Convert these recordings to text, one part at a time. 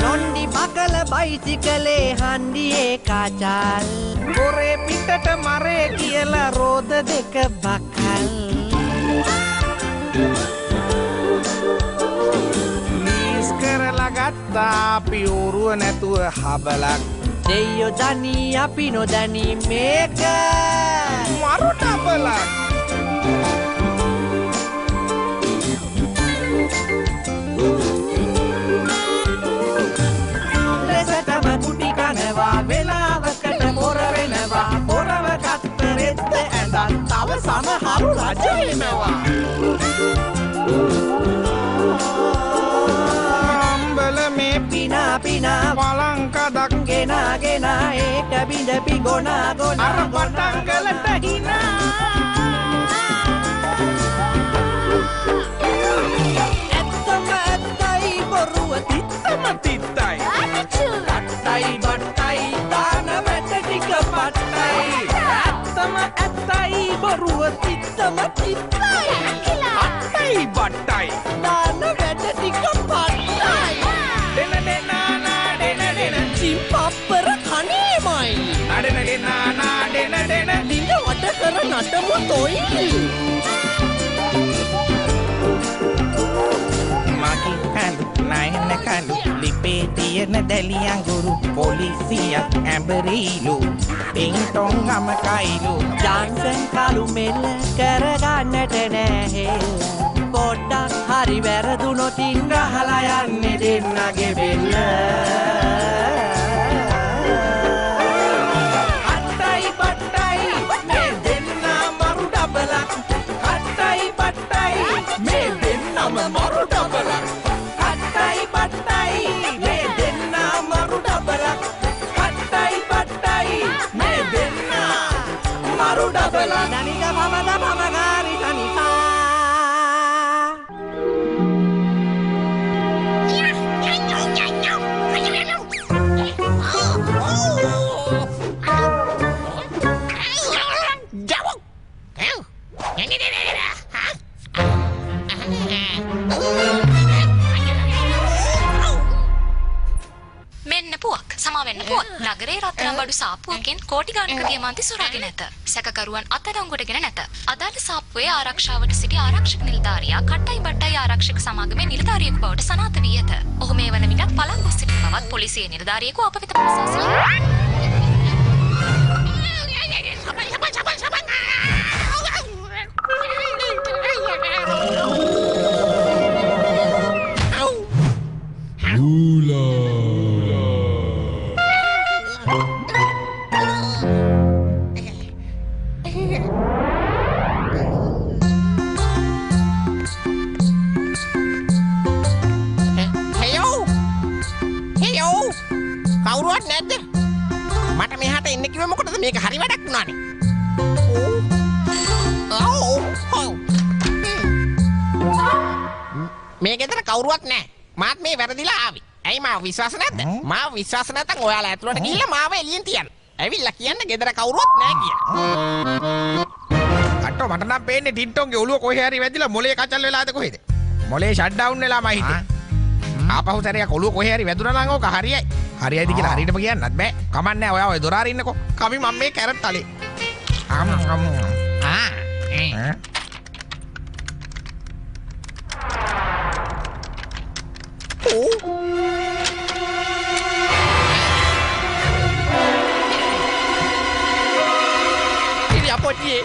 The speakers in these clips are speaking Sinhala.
නොන්ඩි බකල බයිසිකලේ හන්ඩියේ කාචල් කොරේ පිටට මරේ කියලා රෝද දෙක බකල් ලීස් කරලා ගත්තා අපි ඌරුව නැතුව හබලක් දෙයෝ දනී අපි නොදනී මේක මරු ඩබලක් ලෙසටම කුටි කනවා වෙලාවකට පොර වෙනවා පොරව කත්තරෙත්ත ඇඳන් තව සමහරු රජ වෙනවා අම්බල මේ පිනා පිනා වලංකදක් ගෙනාගෙන ඒක බිඳපි ගොනා ගොනා අර පටංගලට හිනා ඇත්තම ඇත්තයි බොරුව තිත්තම තිත්තයි අට්ටයි බට්ටයි දාන වැට ටික පට්ටයි ඇත්තම ඇත්තයි බොරුව තිත්තම තිත්තයි අට්ටයි බට්ටයි දාන වැට ටික පට්ටයි චිම්පප්පර කනේමයි නඩනගේ නානා ඩෙන ඩිංග වට කර නටමු තොයි මගේ කඳු නයන කඳු ලිපේ තියෙන දැලි අඟුරු පොලිසියක් ඇඹරීලු පින්ටොන් ගම කයිලු ජාන්සන් කලු මෙල්ල කරගන්නට නැහැ පොඩ්ඩක් හරි වැරදුනොත් ඉංගහලා යන්නේ දෙන්නගේ බෙල්ල අට්ටයි බට්ටයි මේ දෙන්න මරු ඩබලක් අට්ටයි බට්ටයි මේ දෙන්නම මරු ඩබලක් අට්ටයි බට්ටයි මේ දෙන්න මරු ඩබලක් අට්ටයි බට්ටයි මේ දෙන්න මරු ඩබලක් දනික භවද භවගාරි තනිකා නගරේ රත්තරන් බඩු සාප්පුවකින් කෝටි ගණනක දියමන්ති සොරාගෙන ඇත. සැකකරුවන් අත්අඩංගුවටගෙන නැත. අදාළ සාප්පුවේ ආරක්ෂාවට සිටි ආරක්ෂක නිලධාරියා කට්ටයි බට්ටයි ආරක්ෂක සමාගමේ නිලධාරියෙකු බවට සනාථ වී ඇත. ඔහු මේ වන විටත් පළංගු සිටින බවත් පොලිසියේ නිලධාරියෙකු අප වෙත පවසා සිටිනවා. මේක හරි වැඩක් වුණානේ. මේ ගෙදර කවුරුවත් නැහැ. මාත් මේ වැරදිලා ආවි. ඇයි මාව විශ්වාස නැද්ද? මාව විශ්වාස නැත්නම් ඔයාලා ඇතුළට ගිහිල්ලා මාව එළියෙන් තියන්න. ඇවිල්ලා කියන්න ගෙදර කවුරුවත් නැහැ කියලා. අට්ටෝ මට නම් පේන්නේ ටින්ටොන්ගේ ඔළුව කොහේ හරි වැදිලා මොලේ කචල් වෙලාද කොහෙද? මොලේ ෂට් ඩවුන් වෙලා මම හිතේ. ආපහු සැරයක් ඔළුව කොහේ හරි වැදුනා නම් ඕක හරියයි. හරියයිද කියලා හරියටම කියන්නත් බෑ. කමන්නේ ඔයා ඔය දොර අරින්නකෝ. කමි මම මේ කැරට් තලේ. ඉතින් අපොච්චියේ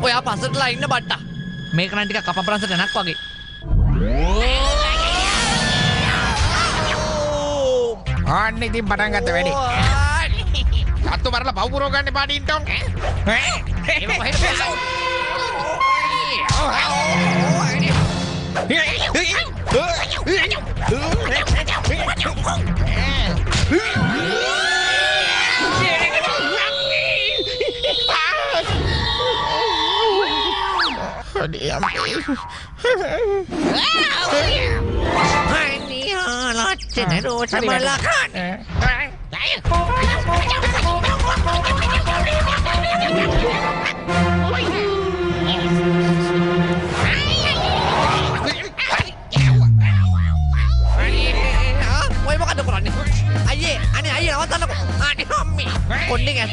ඔයා පස්සටලා ඉන්න බට්ටා. මේක නම් ටිකක් කපපරන්සට නැක් වගේ. ආන්න ඉතින් පටන් ගත්ත වැඩේ. අත්තු මරලා පව් පුරව ගන්න එපා ටින්ටොන්.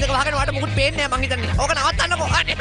දෙක වහගෙන වට මොකුත් පේන්නේ නැහැ මං හිතන්නේ. ඕක නවත්තන්නකෝ. අනේ.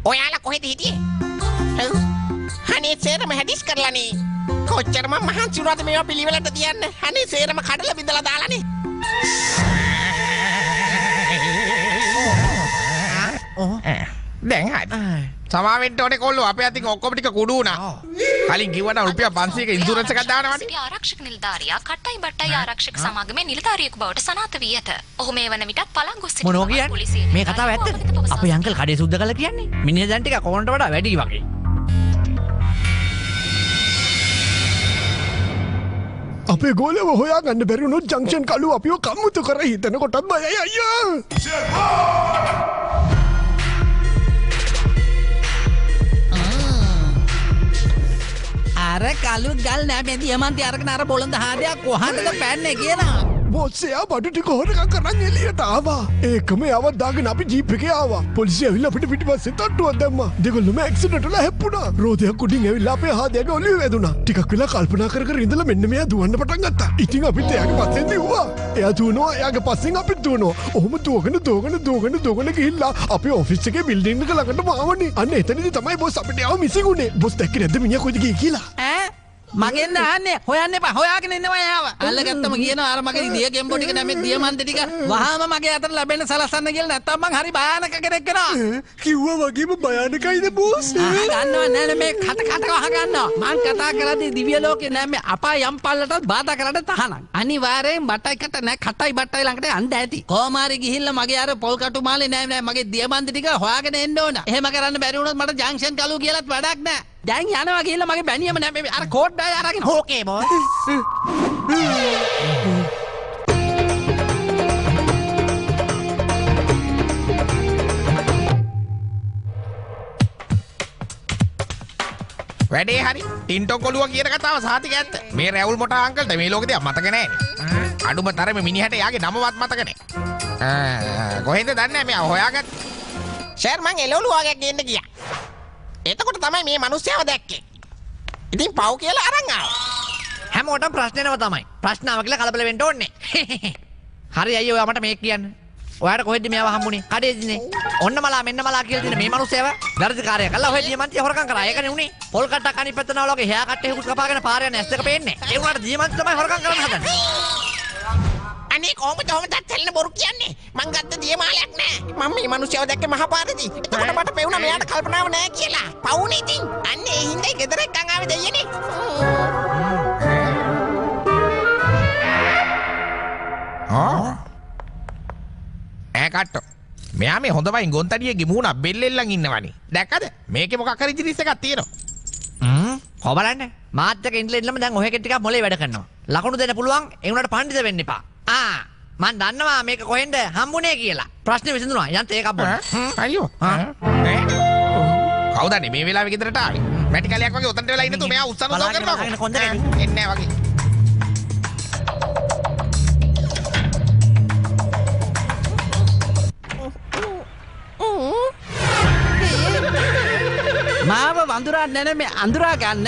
ඔයාලා කොහෙද හිටියේ? අනේ සේරම හැදිස් කරලානේ. කොච්චර මම මහන්සි වුණාද මේවා පිළිවෙලට තියන්න. අනේ සේරම කඩලා බිඳලා දාලානේ. දැන් හරි. සමාවෙන්න ඕනේ කොල්ලෝ අපේ අතින් ඔක්කොම ටික කුඩු වුණා. කලින් කිව්වනම් රුපියල් 500ක ඉන්ෂුරන්ස් එකක් දානවනේ. සිටි ආරක්ෂක නිලධාරියා කට්ටයි බට්ටයි ආරක්ෂක සමාගමේ නිලධාරියෙකු බවට සනාථ වී ඇත. ඔහු මේ වන විටත් පළංගොස් සිටින මොනෝ කියන්නේ? මේ කතාව ඇත්තද? අපේ අංකල් කඩේ සුද්ධ කළා කියන්නේ. මිනිහ දැන් ටික කොහොන්ට වඩා වැඩි වගේ. අපේ ගෝලව හොයාගන්න බැරි වුණොත් ජංක්ෂන් කළු අපිව කම්මුතු කර හිතනකොටත් බයයි අයියා. අර කළු ගල් නෑ දියමන්ති අරගෙන අර බොළඳ හාදයක් කොහටද පැන්නේ කියලා. බොස්සයා බඩු ටික හොරකම් කරන් එළියට ආවා. ඒකම යවත් දාගෙන අපි ජීප් එකේ ආවා. පොලිසිය ඇවිල්ලා අපිට පිටිපස්සේ තට්ටුවක් දැම්මා. දෙගොල්ලම ඇක්සිඩන්ට් වල හැප්පුණා. රෝදයක් උඩින් ඇවිල්ලා අපේ හාදයක ඔළුවේ වැදුනා. ටිකක් වෙලා කල්පනා කර කර ඉඳලා මෙන්න මෙයා දුවන්න පටන් ගත්තා. ඉතින් අපිත් එයාගේ පස්සෙන් දිව්වා. එයා දුවනවා එයාගේ පස්සෙන් අපිත් දුවනවා. ඔහොම දුවගෙන ගිහිල්ලා අපේ ඔෆිස් එකේ බිල්ඩින් එක ළඟටම ආවනේ. අන්න එතනදී තමයි බොස් අපිට ආව මිසිගුනේ. බොස් දැක්කේ නැද්ද මිනිහා කොයිද ගියේ කියලා? මගෙන් අහන්නේ හොයන්න එපා හොයාගෙන ඉන්නවා යාව. අල්ලගත්තම කියනවා අර මගේ දිය ගෙම්බෝ ටික නැමෙත් දියමන්ති ටික වහාම මගේ අතට ලැබෙන්න සලසන්න කියලා නැත්තම් මං හරි භයානක කෙනෙක් වෙනවා. කිව්වා වගේම භයානකයිද බොස්? ගන්නව නෑ මේ කට වහ ගන්නවා. මං කතා කරද්දී දිව්‍ය ලෝකේ නෑ මේ අපා යම් පල්ලටත් බාධා කරන්න තහනම්. අනිවාර්යෙන් බටයිකට නෑ කටයි බටයි ළඟට යන්න ඇති. කොහොම හරි ගිහිල්ලා මගේ අර පොල් කටු මාලේ නෑ මගේ දියමන්ති ටික හොයාගෙන එන්න ඕන. එහෙම කරන්න බැරි වුණොත් මට ජංක්ෂන් කළු කියලාත් වැඩක් නෑ. දැන් යනවා ගිහිල්ලා මගේ බැනියම නෑ මේ අර කෝඩ් බෑ අරගෙන ඕකේ බොස්. වැඩේ හරි. ටින්ටෝ කොළුවා කියන කතාව සාතික ඇත්ත. මේ රැවුල් මොටා අංකල්ට මේ ලෝකෙ දෙයක් මතක නෑනේ. අඩුම තරමේ මිනිහට යාගේ නමවත් මතක නෑ. කොහෙන්ද දන්නේ නෑ මෙයා හොයාගත්ත. ෂෙර් මං එළවලු වගේ ගේන්න ගියා. එතකොට තමයි මේ මිනිස්සයව දැක්කේ. ඉතින් පව් කියලා අරන් ආවා. හැමෝටම ප්‍රශ්නේනව තමයි. ප්‍රශ්නාව කියලා කලබල වෙන්න ඕනේ. හරි අයියෝ ඔයා මට මේක කියන්න. ඔයාට කොහෙද මෙයාව හම්බුනේ? කඩේදිනේ. ඔන්න මලා මෙන්න මලා කියලා දින මේ මිනිස්සයව වැරදිකාරය කළා ඔය දියමන්තිය හොරකම් කරා. ඒකනේ උනේ. පොල් කට්ටක් අනිත් පැත්ත නාවල වගේ හෑ කට්ටේ හුස් කපාගෙන පාර යන ඇස් දෙක පේන්නේ. ඒ උනාට දියමන්ති තමයි හොරකම් කරන්න හදන්නේ. අනේ කොහොමද තැල්ලන බොරු කියන්නේ? මං ගත්ත දියමාලයක් නෑ. මම මේ මිනිස්සයව දැක්කේ මහපාරේදී. එතකොට මට පෙවුණා මෙයාට කල්පනාව නෑ කියලා. පවුනේ ඉතින්. අන්න ඒ හින්දා ගෙදර එක්කන් ආවේ දෙයියනේ. කට්ටෝ. මෙයා මේ හොඳ වයින් ගොන්තඩියගේ මූණ බෙල්ලෙල්ලන් ඉන්නවනේ. දැක්කද? මේකේ මොකක් හරි ජිනිස් එකක් තියෙනවා. කොබලන්නේ. මාත් එක්ක ඉඳලා දැන් ඔහෙ ටිකක් මොලේ වැඩ කරනවා. ලකුණු දෙන්න පුළුවන් ඒ උනාට පඬිත වෙන්න එපා. මන් දන්නවා මේක කොහෙන්ද හම්බුනේ කියලා. ප්‍රශ්නේ විසඳුණා. යන්ත ඒකක් බොන්න. අයියෝ. කවුදන්නේ මේ වෙලාවේ ගෙදරට ආවේ? මැටි කලයක් වගේ උතන්ට වෙලා ඉන්න තු මෙයා උස්සන උදව් කරනවා. එන්නේ නැහැ වගේ. මාව වඳුරා නැන මේ අඳුරා ගන්න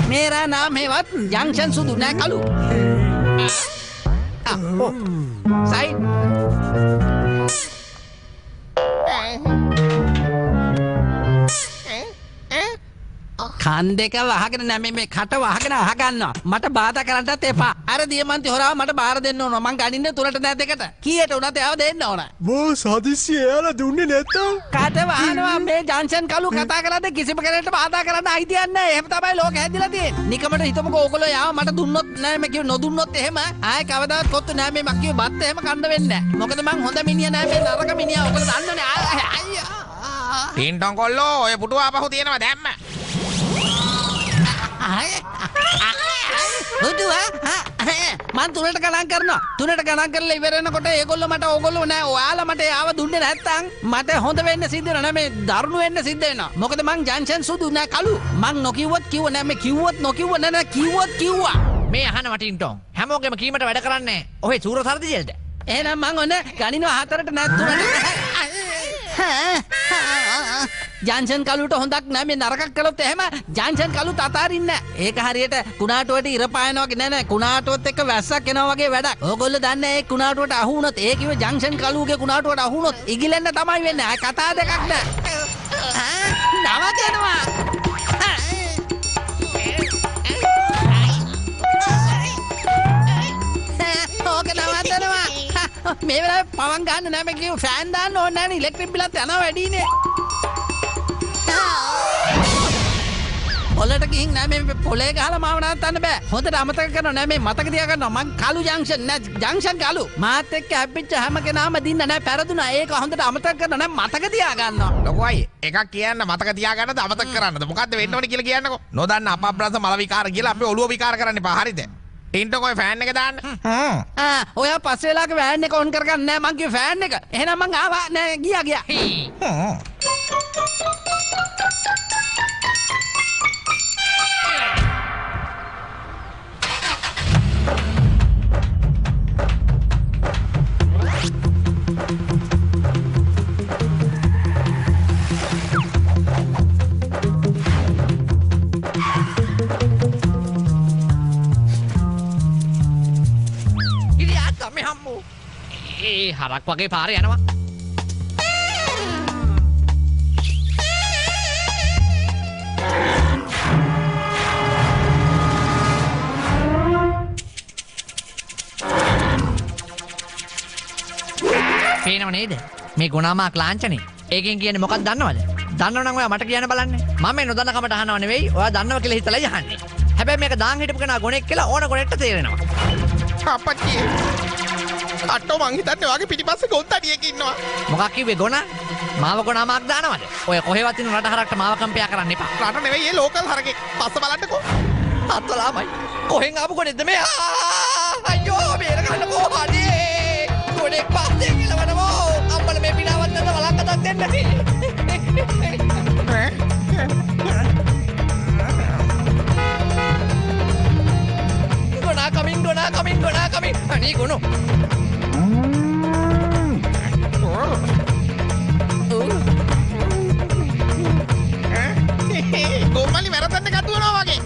මේරා නාම හේවත් ජංක්ෂන් සුදු නෑ කළු. සයිඩ් කන් දෙක වහගෙන නැමෙ මේ කට වහගෙන අහගන්නවා. මට බාධා කරන්නත් එපා. අර දියමන්ති හොරාව මට බාර දෙන්න ඕන. මං ගනින්නේ තුනට නෑ දෙකට. කීයට උනත් ඒව දෙන්න ඕන. බොස් හදිස්සිය එයාලා දුන්නේ නැත්තම් කට වහනවා මේ ජංක්ෂන් කළු කතා කරද්දී කිසිම කෙනෙක්ට බාධා කරන්න අයිතියක් නෑ. එහෙම තමයි ලෝකෙ හැදිලා තියෙන්නේ. නිකමට හිතමුකෝ ඕගොල්ලෝ යාව මට දුන්නොත් නෑ මේ කිව්ව නොදුන්නොත් එහෙම ආයේ කවදාවත් කොත්තු නෑ මේ මක් කිව්ව බත් එහෙම කන්න වෙන්නේ නෑ. මොකද මං හොඳ මිනිහා නෑ මේ නරක මිනිහා. ඔයගොල්ලෝ දන්නවනේ. අයියා. ටින්ටොන් කොල්ලෝ ඔය පුටුව ආපහු තියෙනවා දැම්ම. Udah, මං 3ට ගණන් කරනවා 3ට ගණන් කරලා ඉවර වෙනකොට ඒගොල්ලෝ මට ඕගොල්ලෝ නෑ ඔයාලා මට ආව දුන්නේ නැත්තම් මට හොඳ වෙන්න සිද්ධ වෙනවා නෑ මේ දරුණු වෙන්න සිද්ධ වෙනවා මොකද මං ජංක්ෂන් සුදු නෑ කළු මං නොකියුවොත් කිව්ව නෑ මේ කිව්වොත් නොකියුව නෑ කිව්වොත් කිව්වා මේ අහනවා ටින්ටෝන් හැමෝගෙම කීමට වැඩ කරන්නේ ඔහේ සූර සරදි ජෙල්ද එහෙනම් මං ඔන්න ගණිනවා 4ට නෑ 3ට ජංක්ෂන් කලුට හොඳක් නෑ මේ නරකක් කළොත් එහෙම ජංක්ෂන් කලුත් අතාරින්නේ නෑ ඒක හරියට කුණාටුවට ඉර පායනවා වගේ නෑ කුණාටුවත් එක්ක වැස්සක් එනවා වගේ වැඩක් ඕගොල්ලෝ දන්නේ ඒ කුණාටුවට අහු වුණොත් ඒ කිව්වේ ජංක්ෂන් කලුගේ කුණාටුවට අහු වුණොත් ඉගිලෙන්න තමයි වෙන්නේ ආ කතා දෙකක් නෑ නවතනවා ඕක නවතනවා මේ වෙලාවේ පවන් ගන්න නෑ මේ කිව්ව ෆෑන් දාන්න ඕනේ නෑනේ ඉලෙක්ට්‍රික් බිලත් යනවා වැඩිනේ පොලට ගිහින් නෑ මේ පොලේ ගහලා මාව නවත්තන්න බෑ හොඳට අමතක කරනවා නෑ මේ මතක තියාගන්නවා මං කලු ජංක්ෂන් නෑ ජංක්ෂන් කලු මාත් එක්ක හැප්පිච්ච හැම කෙනාම දින්න නෑ පෙරදුනා ඒක හොඳට අමතක කරනවා නෑ මතක තියාගන්නවා ලොකෝ අයියේ එකක් කියන්න මතක තියාගන්නද අමතක කරන්නද මොකද්ද වෙන්න ඕනේ කියලා කියන්නකෝ නොදන්න අපබ්‍රස මල විකාර කියලා අපේ ඔළුව විකාර කරන්න එපා හරිද ටින්ටෝන් ඔය ෆෑන් එක දාන්න ඔයා පස්සේ වෙලාවක වෑන් එක ඔන් කරගන්න නෑ මං කිව්වේ ෆෑන් එක එහෙනම් මං ආවා නෑ ගියා හරක් වගේ පාරේ යනවා පේනව නේද මේ ගුණාමාක් ලාංඡනේ ඒකෙන් කියන්නේ මොකක්ද දන්නවද දන්නවනම් ඔයා මට කියන්න බලන්න මම මේ නොදන්න කමට අහනව නෙවෙයි ඔයා දන්නව කියලා හිතලා යහන්නේ හැබැයි මේක දාන් හිටපු කෙනා ගොනෙක් කියලා ඕන ගොනෙක්ට තේරෙනවා අපච්චි අට්ටෝ මං හිතන්නේ ඔයාගේ පිටිපස්සේ ගොන්තඩියක ඉන්නවා මොකක් කිව්වේ ගොනා මාව ගොනාමාක් දානවද ඔය කොහෙවත් ඉන්න රට හරක්ට මාව කම්පියා කරන්න එපා රට නෙවෙයි ඒ ලෝකල් හරකේ පස්ස බලන්නකෝ අත්වලාමයි කොහෙන් ආපු ගොනෙක්ද මේ අයියෝ බේර ගන්නකෝ අනේ ගොනෙක් පස්සේ ගිලවනවා අම්මල මේ පිනාවත් නැත වලක්කටක් දෙන්න නැති ගොනා කමින් අනේ ගොනෝ ගොම්මලි වැරදන්න කටුවනවා වගේ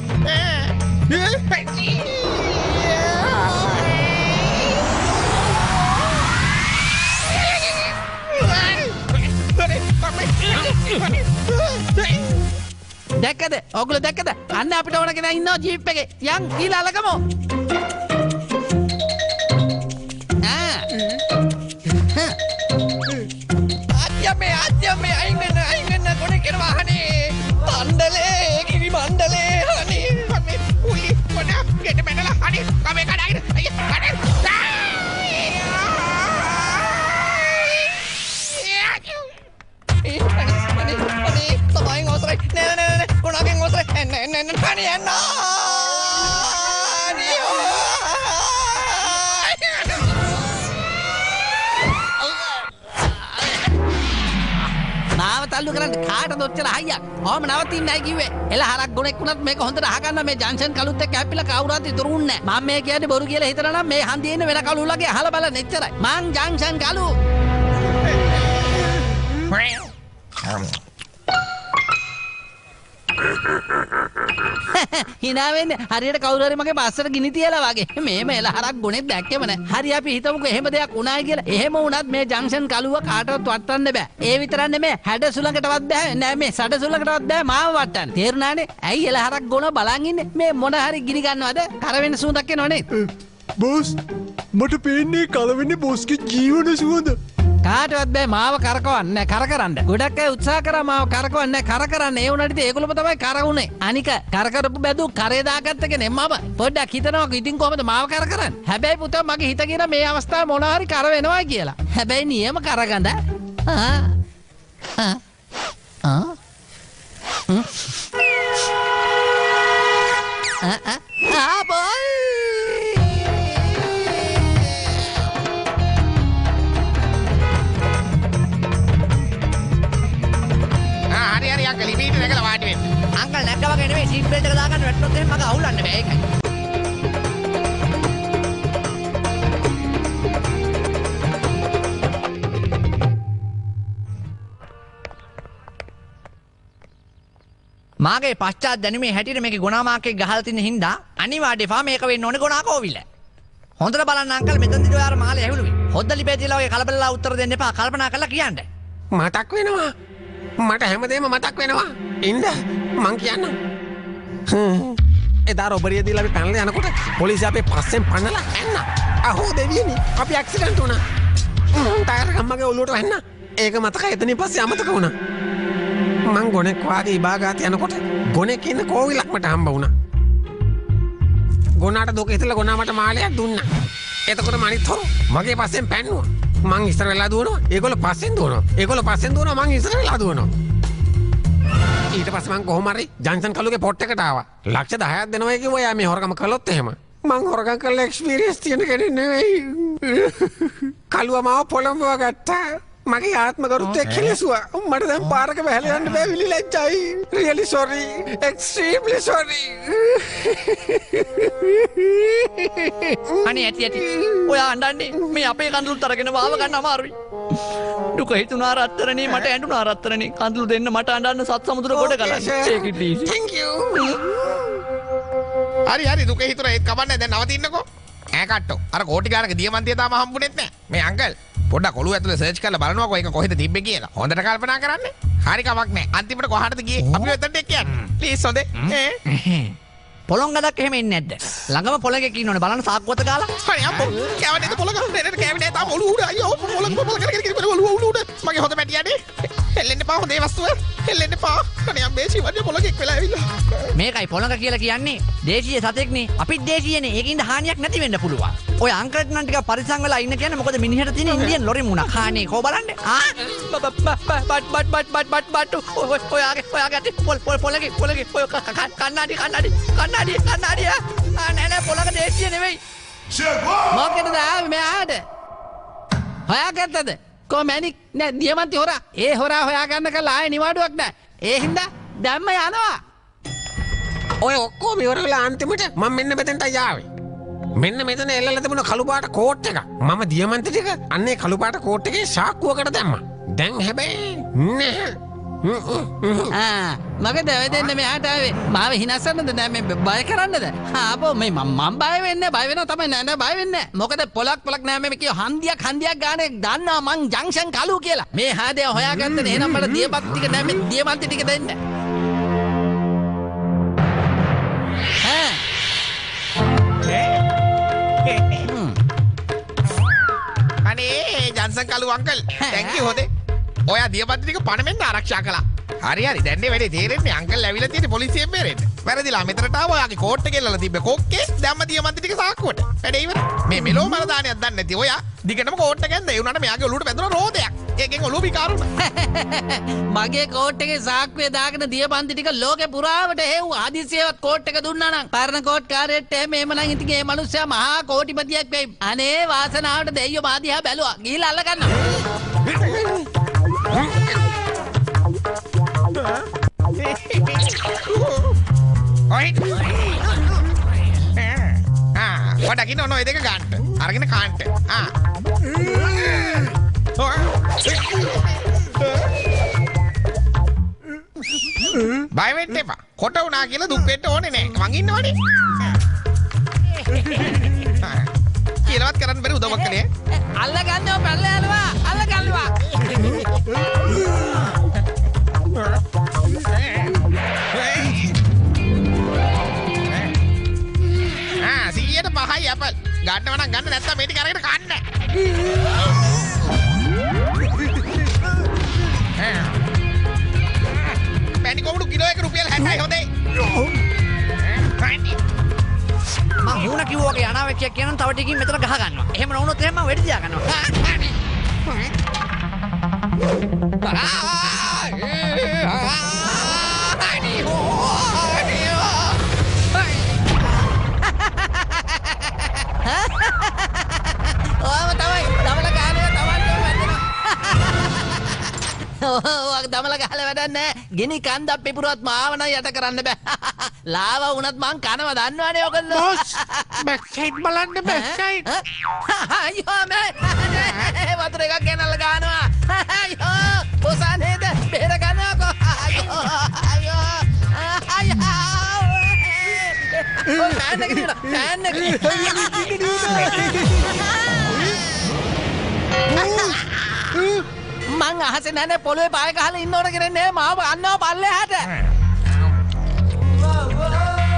දැක්කද ඔගොල්ලෝ දැක්කද අන්න අපිට ඕන කෙනා ඉන්නවා ජීප් එකේ යන් ගිහලා අලගමු අජ්ජම්මේ අයින් වෙන්න ගොනෙක් එනවා අනේ මණ්ඩලේ කිරි මණ්ඩලේ අනේ මේ පුලි කොනා ගෙට බැනලා අනේ කමේ කඩාගෙන අනේ තමයි ඔසරයි නෑ ගොනාගෙන් ඔසරයි එන්න කණේ යන්න මාව තල්ලු කරන්න කාටද ඔච්චර හයියක් ඔහම නවතින්නේ නැහැ කිව්වේ එල හරක් ගොනෙක් වුණත් මේක හොඳට අහගන්න මේ ජංක්ෂන් කලුත් එක්ක හැප්පිලා කවුරුත් ඉතුරු වෙන්නේ නැහැ මම මේ කියන්නේ බොරු කියලා හිතනවා නම් මේ හන්දියේ ඉන්න වෙන කලුලගේ අහලා බලන්න එච්චරයි මං ජංක්ෂන් කලු හිනා වෙන්නේ හරියට කවුරු හරි මගේ බස්සට ගිනි තියලා වගේ මේම එල හරක් ගොනෙක් දැක්කේම නැහැ හරි අපි හිතමුකෝ එහෙම දෙයක් වුණායි කියලා එහෙම වුණත් මේ ජංක්ෂන් කලුව කාටවත් වටන්න බෑ ඒ විතරක් නෙමෙයි හැඩ සුලඟටවත් බෑ නෑ මේ සඩ සුලඟටවත් බෑ මාව වටන්න තේරුණානේ ඇයි එල හරක් ගොන බලන් ඉන්නේ මේ මොන හරි ගිනි ගන්නවද කරවෙන්න සුවඳක් එනවනේ බෝස් මට පේන්නේ කලවෙන්නේ බෝස්ගේ ජීවන සුවඳ කාටවත් බෑ මාව කරකවන්න කරකරන්න ගොඩක් අය උත්සාහ කරා මාව කරකවන්න කරකරන්න ඒ උනට ඒගොල්ලෝ තමයි කරවුනේ අනික කරකරපු බැදු කරේ දාගත්ත කෙනෙක් මම පොඩ්ඩක් හිතනවා ඉතින් කොහමද මාව කරකරන්නේ හැබැයි පුතා මගේ හිත කියන මේ අවස්ථාවේ මොනවා හරි කර වෙනවා කියලා හැබැයි නියම කරගඳ බෝයි අංකල් ඉමීට නැගලා වාඩි වෙන්න. අංකල් නැග්ග වගේ නෙවෙයි සීට් බෙල්ට් එක දාගන්න වැටුනොත් එහෙම මග අහුලන්න බෑ ඒකයි. මාගේ පශ්චාත් දැනුමේ හැටියට මේකේ ගුණාමාකේ ගහලා තියෙන හින්දා අනිවාර්යයෙන්ම මේක වෙන්න ඕනේ ගුණාකෝවිල. හොඳට බලන්න අංකල් මෙතනදී ඔයාර මාළේ ඇහුළුවේ. හොද්ද ලිපේ තියලා ඔය කලබලලා උත්තර දෙන්න එපා. කල්පනා කරලා කියන්න. මතක් වෙනවා. මට හැමදේම මතක් වෙනවා. ඉන්න මං කියන්නම්. එදා රොබරිය දීලා අපි පැනලා යනකොට පොලිසිය අපේ පස්සෙන් පන්නලා ඇන්න. අහෝ දෙවියනි අපි ඇක්සිඩන්ට් වුණා. ටයර් ගම්මගේ ඔලුවට වැන්න. ඒක මතකයි එතනින් පස්සේ අමතක වුණා. මං ගොනෙක් වාගේ ඉබාගාත යනකොට ගොනෙක් ඉන්න කෝවිලක් මට හම්බ වුණා. ගොනාට දුක හිතලා ගොනා මට මාලයක් දුන්නා. එතකොට මනිත් හොරු මගේ පස්සෙන් පැන්නුවා. මං ඉස්සර වෙලා දුවනවා. ඒගොල්ලෝ පස්සෙන් දුවනවා. ඒගොල්ලෝ පස්සෙන් දුවනවා මං ඉස්සර වෙලා දුවනවා. ඊට පස්සේ මං කොහොම හරි ජන්සන් කලුගේ පොට් එකට ආවා. ලක්ෂ 10ක් දෙනවා කිව්වා යා මේ හොරගම කළොත් එහෙම. මං හොරගම් කරලා එක්ස්පීරියන්ස් තියෙන කෙනෙක් නෙවෙයි. කලුව මාව පොළඹව ගත්තා. මගේ ආත්ම ගරුත්වය කෙලෙසුවා. මට දැන් පාරක බැහැලා යන්න බෑ විලි ලැජ්ජයි. Really sorry. Extremely sorry. අනේ ඇටි ඔයා අඬන්නේ මේ අපේ කඳුළුත් අරගෙන වාව ගන්න අමාරුයි. දුක හිතුණා රත්තරනේ මට ඇඬුණා රත්තරනේ කඳුළු දෙන්න මට අඬන්න සත් සමුද්‍ර කොට ගලන්න. take it easy. Thank you. හරි දුක හිතුණා ඒත් කවන්නේ දැන් නවතින්නකෝ. ඈ කට්ටෝ. අර කෝටි ගානක දියමන්තිය තාම හම්බුනේත් නැහැ. මේ අංකල් පොඩ්ඩක් ඔළුව ඇතුලේ සර්ච් කරලා බලනවාකෝ ඒක කොහෙද තිබ්බේ කියලා. හොඳට කල්පනා කරන්න. හරි කමක් නැහැ. අන්තිමට කොහාටද ගියේ? අපි එතනට එක්කයන්. ප්ලීස් හොඳේ. පොළොන් ගලක් එහෙම එන්නේ නැද්ද? ළඟම පොළඟක ඉන්නෝනේ බලන්න සාක්කුවත ගාලා. හරි අම්මෝ. කැවන්නේ පොළඟ නේද කැවන්නේ තාම ඔළුව උඩ අයියෝ පොළඟ කරගෙන ඔළුව උඩ. මගේ හොඳ මැටියනේ. හෙල්ලෙන්න එපා හොඳේ වස්තුව. හෙල්ලෙන්න එපා. අනේ අම්මේ සිවන්නේ පොළඟෙක් වෙලා ඇවිල්ලා. මේකයි පොළඟ කියලා කියන්නේ දේශීය සතෙක්නේ. අපිත් දේශීයනේ. ඒකින්ද හානියක් නැති වෙන්න පුළුවන්. ඔය අංකල්ට නම් ටිකක් පරිස්සම් වෙලා ඉන්න කියන්නේ මොකද මිනිහට තියෙන ඉන්දියන් ලොරි මුණක්. හානේ කෝ බලන්න. ඔයාගේ පොළඟේ කන්නාඩි නෑ පොළඟ දේශීය නෙවෙයි. මොකටද ආවේ මෙහාට? හොයාගත්තද? කොමැනික් නෑ දියමන්ති හොරා. ඒ හොරා හොයාගන්න කල් ආයේ නිවාඩුවක් නෑ. ඒ හින්දා දැම්ම යනවා. ඔය ඔක්කොම ඉවර වෙලා අන්තිමට මම මෙන්න මෙතෙන්ට ආවේ. මෙන්න මෙතන එල්ලලා තිබුණ කළු පාට කෝට් එක. මම දියමන්ති ටික අන්නේ කළු පාට කෝට් එකේ සාක්කුවකට දැම්මා. දැන් හැබැයි නැහැ. මගද ඔය දෙන්න මෙහාට ආවේ. මාව හිනස්සන්නද නෑ මේ බය කරන්නද? ආපෝ මේ මම බය වෙන්නේ බය වෙනවා තමයි නෑ බය වෙන්නේ. මොකද පොලක් නෑ මේ කිය හන්දියක් ගානේ දන්නවා මං ජංක්ෂන් කලු කියලා. මේ හාදේ හොයාගත්තනේ එහෙනම් මට දියපත් ටික නෑ මේ දියමන්ති ටික දෙන්න. අනේ ජන්සන් කලු අංකල් thank you හොඳේ. ඔයා දියපත්ති ටික පණමෙන් ආරක්ෂා කළා. හරි දැන් වැඩේ තේරෙන්නේ අංකල් ඇවිල්ලා තියෙන්නේ පොලිසියෙන් බේරෙන්න. වැරදිලා මෙතනට ආව ඔයාගේ කෝට් එක එල්ලලා තිබ්බේ කොක්කේ දැම්ම දියමන්ති ටික සාක්කුවට. වැඩේ ඉවරයි. මේ මෙලෝ මල දානියක් දන්නේ නැති ඔයා දිගටම කෝට් එක ඇඳ ඒ උනාට මෙයාගේ ඔලුවට වැදුනා රෝදයක්. ඒකෙන් ඔලුව විකාරුණා. මගේ කෝට් එකේ සාක්කුවේ දාගෙන දියපන්ති ටික ලෝකේ පුරාවට හෙව්වා. හදිසියෙවත් කෝට් එක දුන්නා නම් පරණ කෝට් කාර්යයට එහෙම නම් ඉතින් මේ මිනිස්සයා මහා කෝටිපතියෙක් වෙයි. අනේ වාසනාවට දෙයියෝ මාදිහා බැලුවා. ගිහිල්ලා අල්ල ගන්න. වඩකින්න ඔන්න ඔය දෙක ගන්නට අරගෙන කාන්ට බය වෙන්න එපා. කොට වුණා කියලා දුක් වෙන්න ඕනේ නෑ. මං ඉන්නවනේ. කියලාවත් කරන්න බැරි උදව්වක් කළේ. අල්ල ගන්නව පැල්ල යනවා. අල්ල ගන්නවා. සීයට පහයි ඇපල්. ගන්නව නම් ගන්න නැත්තම් මේ ටික අරගෙන කන්න. පැණි කොමුඩු කිලෝ එක රුපියල් 60යි හොඳේ. මං හුණ කිව්වා වගේ අනාවැකියක් කියනනම් තව ටිකකින් මෙතන ගහ ගන්නවා. එහෙම නොවුනොත් එහෙම මම වෙඩි තියා ගන්නවා. දමල ගහල වැඩක් නෑ. ගිනි කන්දක් පිපුරුවත් මාව නම් යට කරන්න බෑ. ලාව වුණත් මං කනවා දන්නවනේ ඔයගොල්ලෝ. බොස් බැක් සයිඩ් බලන්න බැක් සයිඩ්. අයියෝ මෑ වතුර එකක් ගෙනල්ලා ගන්නවා. අයියෝ පොසා නේද බේර ගන්නකො. අයියෝ අයියෝ අයියෝ. ෆෑන් එක දිනන ෆෑන් එක. මං අහසේ නැනේ පොළවේ පාය ගහලා ඉන්නවට කරන්නේ මාව අන්නව පල්ලෙහාට.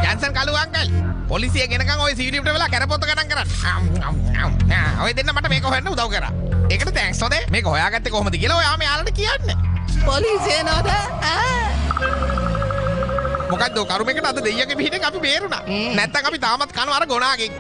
ජන්සන් කළු අංකල් පොලිසිය ගෙනකන් ඔය සීඩියට වෙලා කැරපොත්ත ගණන් කරන්න. ඔය දෙන්න මට මේක හොයන්න උදව් කරා. ඒකට තෑන්ක්ස් හොඳේ. මේක හොයාගත්තේ කොහොමද කියලා ඔයා මෙයාලට කියන්න. පොලිසිය නෝද? මොකද්ද කරුමේකට අද දෙයියගේ පිටින් අපි බේරුණා. නැත්තම් අපි තාමත් කනවා අර ගොනාගෙන්.